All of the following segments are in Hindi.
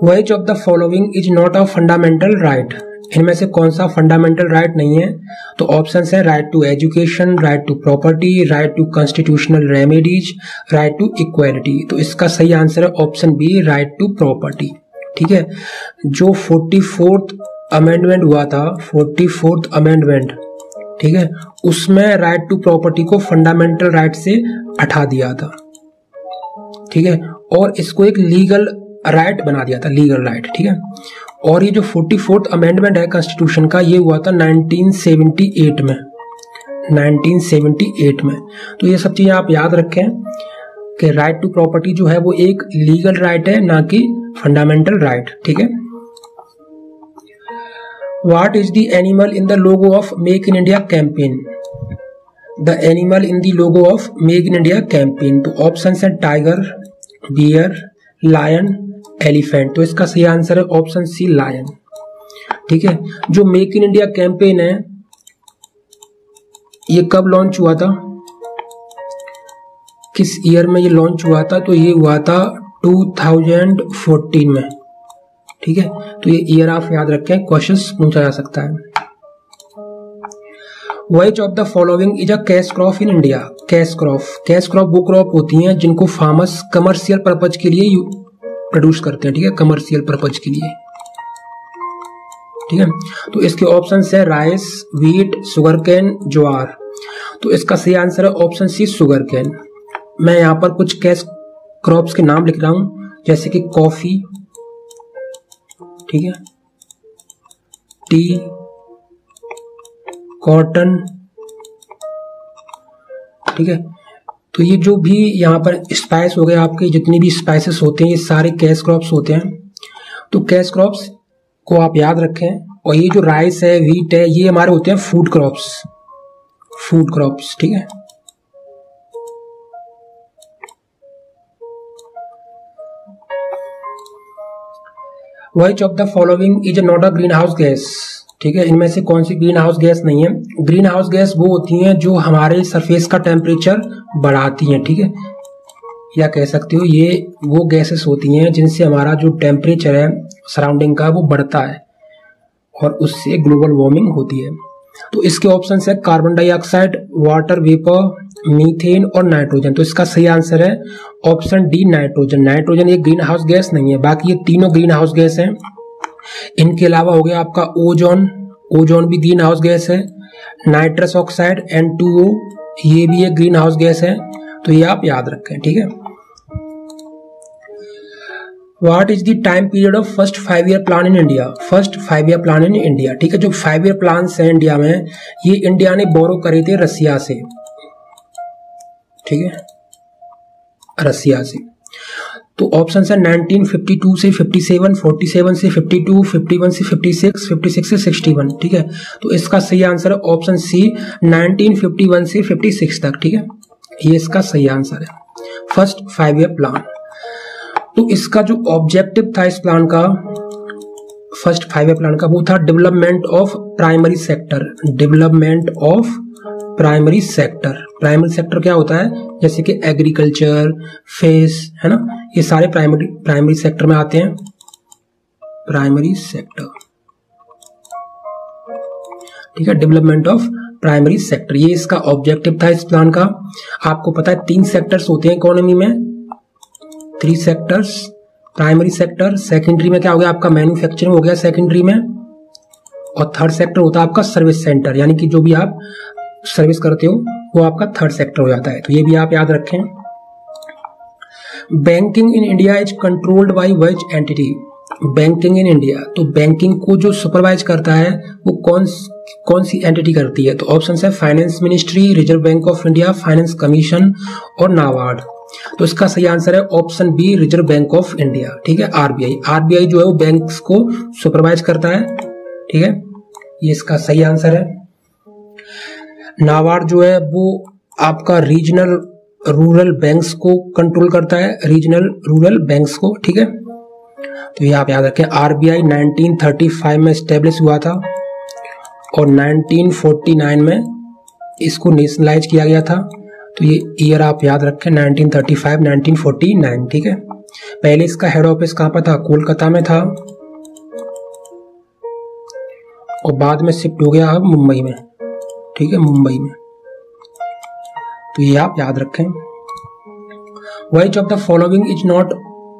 Which of the following is not a fundamental right, इनमें से कौन सा फंडामेंटल राइट नहीं है? तो ऑप्शन है right to education, right to property, right to constitutional remedies, right to equality. तो इसका सही आंसर है option B, right to property. ठीक है, जो 44th अमेंडमेंट हुआ था, 44th अमेंडमेंट, ठीक है, उसमें राइट टू प्रॉपर्टी को फंडामेंटल राइट से हटा दिया था। ठीक है, और इसको एक लीगल राइट बना दिया था, लीगल राइट। ठीक है, और ये जो 44th अमेंडमेंट है कॉन्स्टिट्यूशन का, ये हुआ था 1978 में, 1978 में। तो ये सब चीजें आप याद रखें कि राइट टू प्रॉपर्टी जो है वो एक लीगल राइट है, ना कि फंडामेंटल राइट। ठीक है, what is the animal in the logo of make in India campaign? The animal in the logo of make in India campaign. तो ऑप्शन है टाइगर, बियर, लायन, एलिफेंट। तो इसका सही आंसर है ऑप्शन सी, लायन। ठीक है, जो मेक इन इंडिया कैंपेन है ये कब लॉन्च हुआ था, किस ईयर में ये लॉन्च हुआ था? तो ये हुआ था 2014 में। ठीक है, तो ये ईयर आप याद रखें, क्वेश्चंस पूछा जा सकता है। Which of the following is a cash crop in India? Cash crop वो क्रॉप होती हैं जिनको फार्मर्स कमर्शियल पर्पज के लिए प्रोड्यूस करते हैं। ठीक है, कमर्शियल पर्पज के लिए। ठीक है, तो इसके ऑप्शन है राइस, व्हीट, शुगर कैन, ज्वार। तो इसका सही आंसर है ऑप्शन सी, शुगर कैन। मैं यहां पर कुछ कैश क्रॉप्स के नाम लिख रहा हूं, जैसे कि कॉफी, ठीक है, टी, कॉटन। ठीक है, तो ये जो भी यहाँ पर स्पाइस हो गए, आपके जितने भी स्पाइसेस होते हैं, ये सारे कैश क्रॉप्स होते हैं। तो कैश क्रॉप्स को आप याद रखें। और ये जो राइस है, व्हीट है, ये हमारे होते हैं फूड क्रॉप्स, फूड क्रॉप्स। ठीक है, which of the following is not a green house gas? ठीक है, इनमें से कौन सी ग्रीन हाउस गैस नहीं है? ग्रीन हाउस गैस वो होती हैं जो हमारे सरफेस का टेम्परेचर बढ़ाती हैं। ठीक है, या कह सकते हो ये वो गैसेस होती हैं जिनसे हमारा जो टेम्परेचर है सराउंडिंग का वो बढ़ता है और उससे ग्लोबल वार्मिंग होती है। तो इसके ऑप्शन है carbon dioxide, water vapour, methane और नाइट्रोजन। तो इसका सही आंसर है ऑप्शन डी, नाइट्रोजन। नाइट्रोजन एक ग्रीन हाउस गैस नहीं है, बाकी ये तीनों ग्रीन हाउस गैस हैं। इनके अलावा हो गया आपका ओजोन, ओजोन भी ग्रीन हाउस गैस है। नाइट्रस ऑक्साइड N2O, ये भी एक ग्रीन हाउस गैस है। तो ये आप याद रखें। ठीक है, what is the time period of first 5 year plan in India? First 5 year plan in India. ठीक है, जो 5 ईयर प्लान है इंडिया में, ये इंडिया ने बोरो करे थे रसिया से। ठीक है, रसिया से। तो ऑप्शन है 1952 से 57, 47 से 52, 51 से 56, 56 से 61। ठीक है, तो इसका सही आंसर है ऑप्शन सी, 1951 से 56 तक। ठीक है, ये इसका सही आंसर है, फर्स्ट 5 ईयर प्लान। तो इसका जो ऑब्जेक्टिव था इस प्लान का, फर्स्ट 5 ईयर प्लान का, वो था development of primary sector. Development of primary sector. Primary sector क्या होता है? जैसे कि एग्रीकल्चर, फिश, है ना, ये सारे प्राइमरी सेक्टर में आते हैं। प्राइमरी सेक्टर, ठीक है, डेवलपमेंट ऑफ प्राइमरी सेक्टर, ये इसका ऑब्जेक्टिव था इस प्लान का। आपको पता है 3 सेक्टर्स होते हैं इकोनॉमी में, 3 सेक्टर्स। प्राइमरी सेक्टर, सेकेंडरी में क्या हो गया आपका मैन्युफैक्चरिंग हो गया सेकेंडरी में, और थर्ड सेक्टर होता है आपका सर्विस सेंटर, यानी कि जो भी आप सर्विस करते हो वो आपका थर्ड सेक्टर हो जाता है। तो ये भी आप याद रखें। Banking in India is controlled by which entity? Banking in India, तो बैंकिंग को जो सुपरवाइज करता है वो कौन सी एंटिटी करती है? तो ऑप्शन है finance ministry, reserve bank of India, finance commission और नाबार्ड। तो इसका सही आंसर है option B, reserve bank of India. ठीक है, आरबीआई। आरबीआई जो है वो बैंक्स को सुपरवाइज करता है। ठीक है, ये इसका सही आंसर है। नाबार्ड जो है वो आपका रीजनल रूरल बैंक्स को कंट्रोल करता है, रीजनल रूरल बैंक्स को। ठीक है, तो ये आप याद रखें। आरबीआई 1935 में स्टेब्लिश हुआ था और 1949 में इसको नेशनलाइज किया गया था। तो ये ईयर आप याद रखें, 1935, 1949। ठीक है, पहले इसका हेड ऑफिस कहाँ पर था, कोलकाता में था, और बाद में शिफ्ट हो गया अब मुंबई में, ठीक है, मुंबई में। तो ये आप याद रखें। Which of the following is not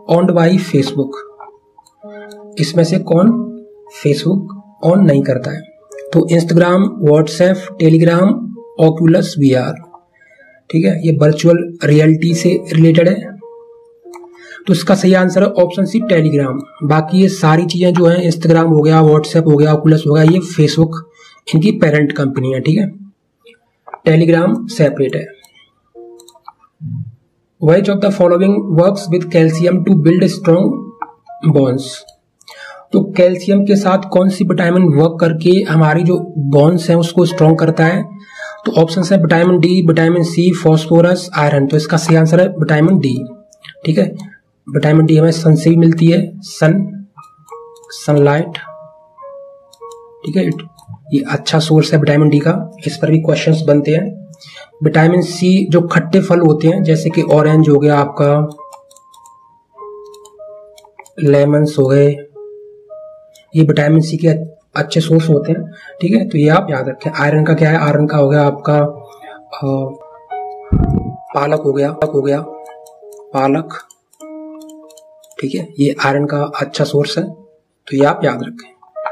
owned by Facebook, इसमें से कौन फेसबुक ऑन नहीं करता है? तो Instagram, WhatsApp, Telegram, Oculus VR, ठीक है, ये वर्चुअल रियलिटी से रिलेटेड है। तो इसका सही आंसर है ऑप्शन सी, टेलीग्राम। बाकी ये सारी चीजें जो है, इंस्टाग्राम हो गया, व्हाट्सएप हो गया, ऑक्यूलस हो गया, ये फेसबुक इनकी पेरेंट कंपनी है, ठीक है, टेलीग्राम सेपरेट है। Which of the following works with calcium to build strong bones, तो कैल्शियम के साथ कौन सी विटामिन वर्क करके हमारी जो बोन्स हैं उसको स्ट्रॉन्ग करता है? तो ऑप्शन है vitamin D, vitamin C, phosphorus, iron. तो इसका सही आंसर है विटामिन डी, ठीक है। विटामिन डी हमें सन से भी मिलती है, सनलाइट, ठीक है, ये अच्छा सोर्स है विटामिन डी का, इस पर भी क्वेश्चंस बनते हैं। विटामिन सी जो खट्टे फल होते हैं, जैसे कि ऑरेंज हो गया आपका, लेमन्स हो गए, ये विटामिन सी के अच्छे सोर्स होते हैं, ठीक है। तो ये आप याद रखें। आयरन का क्या है? आयरन का हो गया आपका पालक हो गया, पालक, ठीक है, ये आयरन का अच्छा सोर्स है, तो ये आप याद रखें।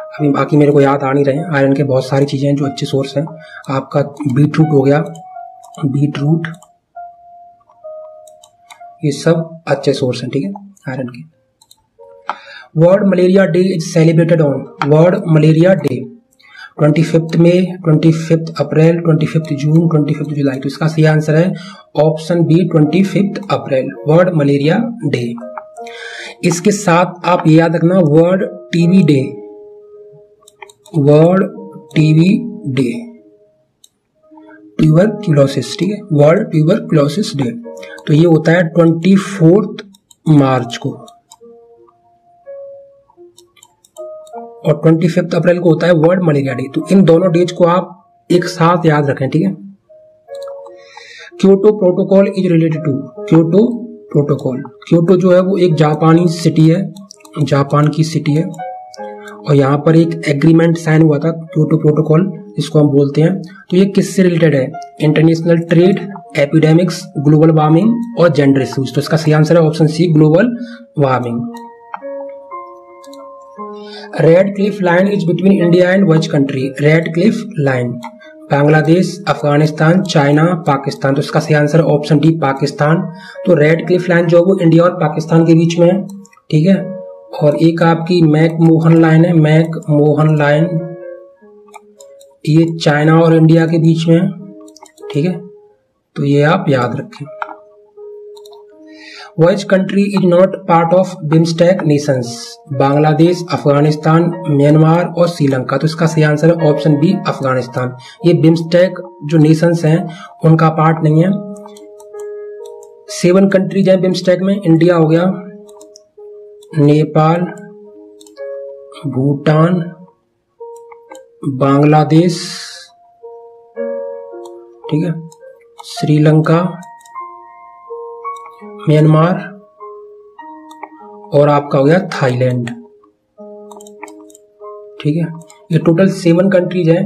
अभी बाकी मेरे को याद आ नहीं रहे हैं, आयरन के बहुत सारी चीजें हैं जो अच्छे सोर्स हैं। आपका बीटरूट हो गया, बीटरूट, ये सब अच्छे सोर्स हैं, ठीक है, आयरन के। World malaria day is celebrated on, world malaria day 25 मई, 25 अप्रैल, 25 जून, 25 जुलाई। तो इसका सही आंसर है ऑप्शन बी, 25 अप्रैल, वर्ल्ड मलेरिया डे। इसके साथ आप ये याद रखना world TB day, world TB day, tuberculosis, ठीक है, वर्ल्ड ट्यूबरक्यूलोसिस डे। तो ये होता है 24 मार्च को, और 25 अप्रैल को होता है वर्ल्ड मलेरिया डे। तो इन दोनों डेज को आप एक साथ याद रखें, ठीक है। Kyoto protocol is related to, Kyoto protocol, Kyoto जो है वो एक जापानी सिटी है, जापान की सिटी है, और यहाँ पर एक एग्रीमेंट साइन हुआ था, क्योटो प्रोटोकॉल जिसको हम बोलते हैं। तो ये किससे रिलेटेड है? International trade, epidemics, global warming और जेंडर इश्यूज। तो इसका सही आंसर है option C, global warming. Radcliffe line is between India and which country, Radcliffe line, Bangladesh, Afghanistan, China, Pakistan. तो इसका सही आंसर है ऑप्शन डी, पाकिस्तान। तो रेड क्लिफ लाइन जो है वो इंडिया और पाकिस्तान के बीच में है, ठीक है। और एक आपकी मैकमोहन लाइन है, मैकमोहन लाइन, ये चाइना और इंडिया के बीच में है, ठीक है। तो ये आप याद रखें। Which country is not part of BIMSTEC Nations, Bangladesh, Afghanistan, Myanmar और श्रीलंका। तो इसका सही आंसर है ऑप्शन बी, अफगानिस्तान। ये बिम्स्टेक जो नेशंस हैं उनका पार्ट नहीं है। 7 कंट्रीज हैं बिम्स्टेक में, इंडिया हो गया, नेपाल, भूटान, बांग्लादेश, ठीक है, श्रीलंका, म्यांमार और आपका हो गया थाईलैंड, ठीक है। ये टोटल 7 कंट्रीज हैं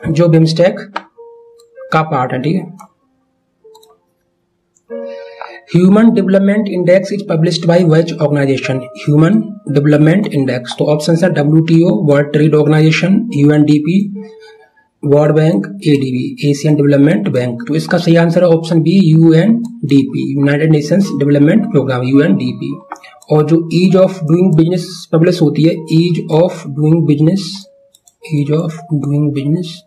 जो बिम्स्टेक का पार्ट है, ठीक है। Human development index is published by which organization, human development index. तो ऑप्शन है WTO, world trade organization, UNDP, world bank, ADB, Asian development bank. तो इसका सही आंसर है option B, UNDP, united nations development program, UNDP। और जो ease of doing business publish होती है, ease of doing business, ease of doing business,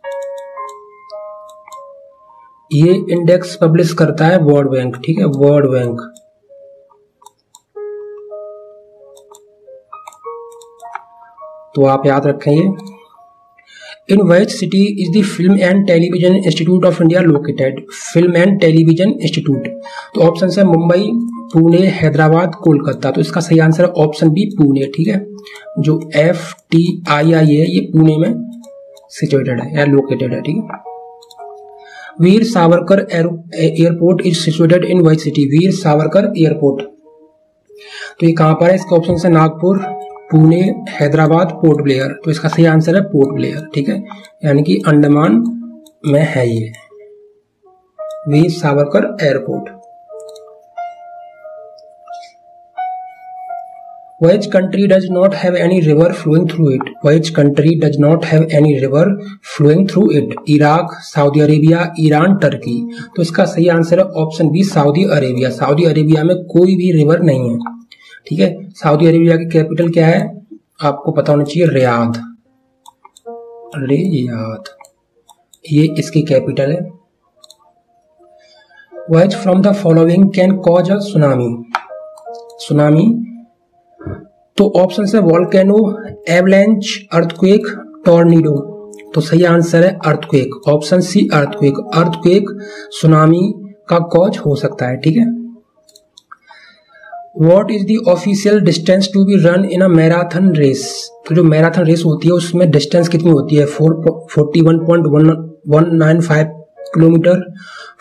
ये इंडेक्स पब्लिश करता है वर्ल्ड बैंक, ठीक है, वर्ल्ड बैंक। तो आप याद रखें ये। इन which city is the film and television institute of India located, film and television institute. तो ऑप्शन है मुंबई, पुणे, हैदराबाद, कोलकाता। तो इसका सही आंसर है ऑप्शन बी, पुणे, ठीक है। जो FTII है ये पुणे में सिचुएटेड है या लोकेटेड है, ठीक है। Veer Savarkar airport is situated in which city, Veer Savarkar airport तो ये कहाँ पर है? इसका ऑप्शन है नागपुर, पुणे, हैदराबाद, पोर्ट ब्लेयर। तो इसका सही आंसर है पोर्ट ब्लेयर, ठीक है, यानी कि अंडमान में है ये Veer Savarkar airport. Which country does not have any river flowing through it? Which country does not have any river flowing through it? Iraq, Saudi Arabia, Iran, Turkey. तो इसका सही आंसर है option B, Saudi Arabia. Saudi Arabia में कोई भी रिवर नहीं है, ठीक है। सऊदी अरेबिया की कैपिटल क्या है? आपको पता होना चाहिए, रियाद। रियाद ये इसकी कैपिटल है। Which from the following can cause a tsunami? Tsunami तो ऑप्शन है वोल्केनो, एवलैंच, अर्थक्वेक, टॉर्नेडो। तो सही आंसर है earthquake, option C earthquake. Earthquake tsunami का कॉज हो सकता है, ठीक है। What is the official distance to be run in a marathon race? तो जो मैराथन रेस होती है उसमें डिस्टेंस कितनी होती है? 41.195 kilometre,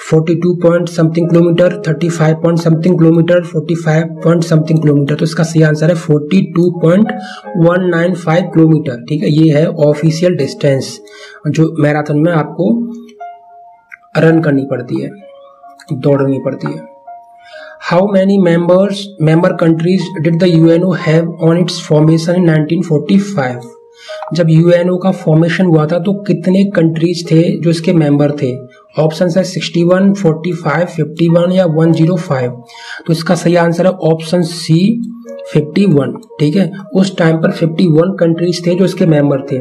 42 point something kilometre, 35 point something kilometre, 45 point something kilometre. तो इसका सही आंसर है 42.195 किलोमीटर, ठीक है। ये है ऑफिशियल डिस्टेंस जो मैराथन में आपको रन करनी पड़ती है, दौड़नी पड़ती है। How many member countries did the UNO have on it's formation इन 1945? जब यूएनओ का फॉर्मेशन हुआ था तो कितने कंट्रीज थे जो इसके मेंबर थे? ऑप्शन है 61, 45, 51 या 105। तो इसका सही आंसर है ऑप्शन सी 51, ठीक है। उस टाइम पर 51 कंट्रीज थे जो इसके मेंबर थे।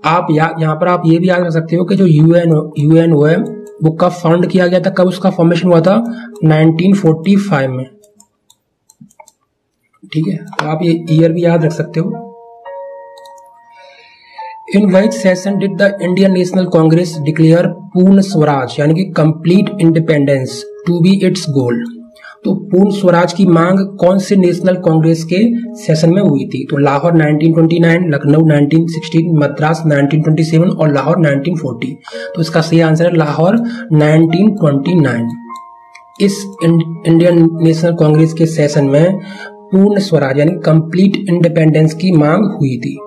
आप यहाँ पर आप ये भी याद रख सकते हो कि जो यूएनओ है वो कब फाउंड किया गया था, कब उसका फॉर्मेशन हुआ था? 1945 में, ठीक है। तो आप ये ईयर भी याद रख सकते हो। In which session did the Indian National Congress declare पूर्ण स्वराज यानी कि complete independence to be its goal? तो पूर्ण स्वराज की मांग कौन से नेशनल कांग्रेस के सेशन में हुई थी? तो लाहौर 1929, लखनऊ 1916, मद्रास 1927 और लाहौर 1940। तो इसका सही आंसर है लाहौर 1929। इस इंडियन नेशनल कांग्रेस के सेशन में पूर्ण स्वराज यानी कंप्लीट इंडिपेंडेंस की मांग हुई थी।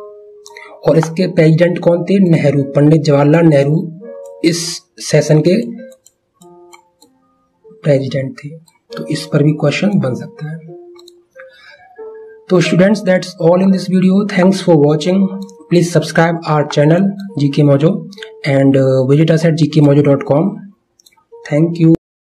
और इसके प्रेसिडेंट कौन थे? नेहरू, पंडित जवाहरलाल नेहरू इस सेशन के प्रेसिडेंट थे। तो इस पर भी क्वेश्चन बन सकता है। तो students, that's all in this video. Thanks for watching. Please subscribe our channel GK Mojo and visit us at gkmojo.com. Thank you.